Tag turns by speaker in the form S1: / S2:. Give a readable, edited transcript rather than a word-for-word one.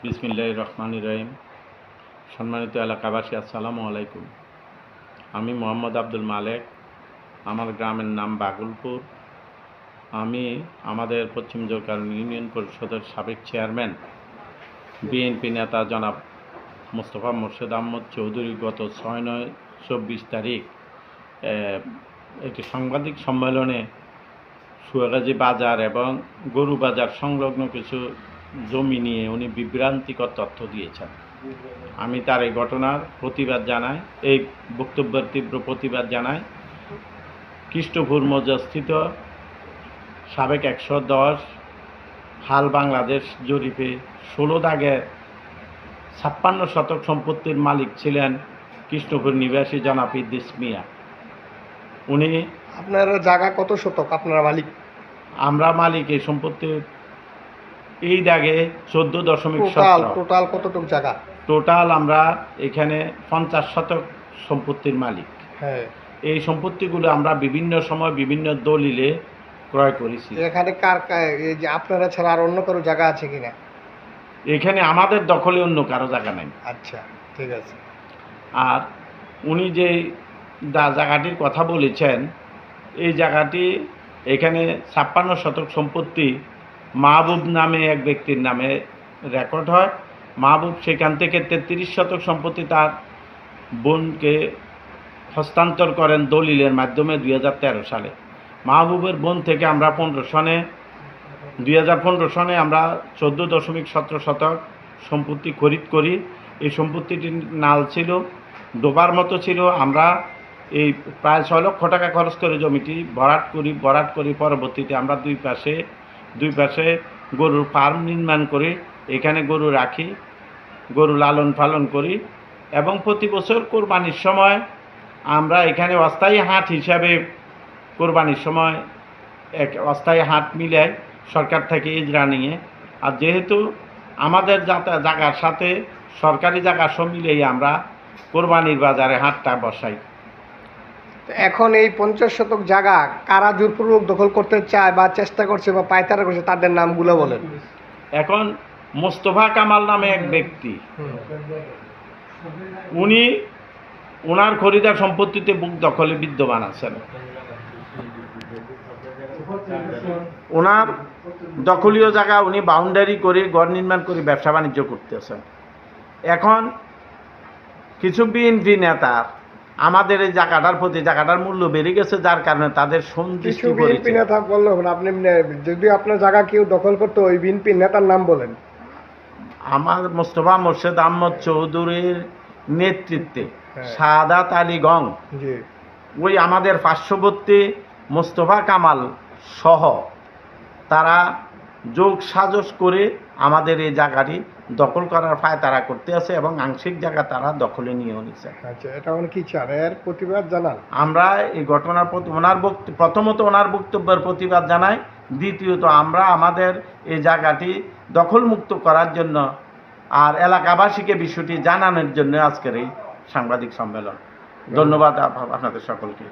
S1: বিসমিল্লাহির রহমানির রহিম। সম্মানিত এলাকাবাসী, আসসালামু আলাইকুম। আমি মোহাম্মদ আব্দুল মালেক। আমার গ্রামের নাম বাগলপুর। আমি আমাদের পশ্চিম জোকার ইউনিয়ন পরিষদের সাবেক চেয়ারম্যান, বিএনপি নেতা জনাব মোস্তফা মোর্শেদ আহমদ চৌধুরী গত 6/9/24 তারিখ একটি সাংবাদিক সম্মেলনে সুয়াগাজী বাজার এবং গরু বাজার সংলগ্ন কিছু জমি নিয়ে উনি বিভ্রান্তিকর তথ্য দিয়েছেন। আমি তার এই ঘটনার প্রতিবাদ জানাই, এই বক্তব্যের তীব্র প্রতিবাদ জানাই। কৃষ্ণপুর মৌজাস্থিত সাবেক 110 হাল বাংলাদেশ জরিপে 16 দাগে 56 শতক সম্পত্তির মালিক ছিলেন কৃষ্ণপুর নিবাসী জনাব ইদ্রিস মিয়া। উনি
S2: আপনার জায়গা কত শতক আপনারা মালিক?
S1: আমরা মালিক এই সম্পত্তির এই দাগে 14.17।
S2: টোটাল কতটুক জায়গা?
S1: টোটাল আমরা এখানে 50 শতক সম্পত্তির মালিক।
S2: হ্যাঁ,
S1: এই সম্পত্তিগুলো আমরা বিভিন্ন সময় বিভিন্ন দলিলে ক্রয় করেছি।
S2: এখানে এই যে আপনারা ছাড়া আর অন্য কারো জায়গা আছে কিনা?
S1: এখানে আমাদের দখলে অন্য কারো জায়গা নাই।
S2: আচ্ছা, ঠিক আছে।
S1: আর উনি যে জায়গাটির কথা বলেছেন, এই জায়গাটি এখানে 56 শতক সম্পত্তি মাহবুব নামে এক ব্যক্তির নামে রেকর্ড হয়। মাহবুব সেখান থেকে 33 শতক সম্পত্তি তার বোনকে হস্তান্তর করেন দলিলের মাধ্যমে 2013 সালে। মাহবুবের বোন থেকে আমরা 2015 সনে আমরা 14.17 শতক সম্পত্তি খরিদ করি। এই সম্পত্তিটির নাল ছিল, ডোবার মতো ছিল। আমরা এই প্রায় 6 লক্ষ টাকা খরচ করে জমিটি ভরাট করি। পরবর্তীতে আমরা দুই পাশে গরুর ফার্ম নির্মাণ করি। এখানে গরু রাখি, গরু লালন পালন করি এবং প্রতি বছর কোরবানির সময় আমরা এখানে অস্থায়ী হাট হিসাবে কোরবানির সময় এক অস্থায়ী হাট মিলাই সরকার থেকে ইজরা নিয়ে। আর যেহেতু আমাদের জায়গার সাথে সরকারি জায়গা সব মিলেই আমরা কোরবানির বাজারে হাটটা বসাই।
S2: এখন এই 50 শতক জায়গা কারা জোরপূর্বক দখল করতে চায় বা চেষ্টা করছে বা পায়তারা করছে, তাদের নামগুলো বলেন।
S1: এখন মোস্তফা কামাল নামে এক ব্যক্তি, উনি ওনার খরিদার সম্পত্তিতে বুক দখলে বিদ্যমান আছেন। ওনার দখলীয় জায়গা উনি বাউন্ডারি করে ঘর নির্মাণ করে ব্যবসা বাণিজ্য করতেছেন। এখন কিছু বিএনপি নেতার আমাদের এই জায়গাটার প্রতি জায়গাটার মূল্য বেড়ে গেছে, যার কারণে তাদের সন্তুষ্টি
S2: বিএনপি নেতা বললেন আপনি, যদি আপনার জায়গা কেউ দখল করতো ওই বিএনপি নেতার নাম বলেন।
S1: আমার মোস্তফা মোর্শেদ আহমদ চৌধুরীর নেতৃত্বে সাদাত আলী গং, ওই আমাদের পার্শ্ববর্তী মোস্তফা কামাল সহ তারা যোগ সাজস করে আমাদের এই জায়গাটি দখল করার পায়তারা করতে আছে এবং আংশিক জায়গা তারা দখলে নিয়েও নিচ্ছে।
S2: আচ্ছা, এটা মানে কি চান? এর প্রতিবাদ জানান। আমরা
S1: এই ঘটনার প্রতি প্রথমত ওনার বক্তব্যের প্রতিবাদ জানাই। দ্বিতীয়ত আমরা আমাদের এই জায়গাটি দখলমুক্ত করার জন্য আর এলাকাবাসীকে বিষয়টি জানানোর জন্য আজকের এই সাংবাদিক সম্মেলন। ধন্যবাদ আপনাদের সকলকে।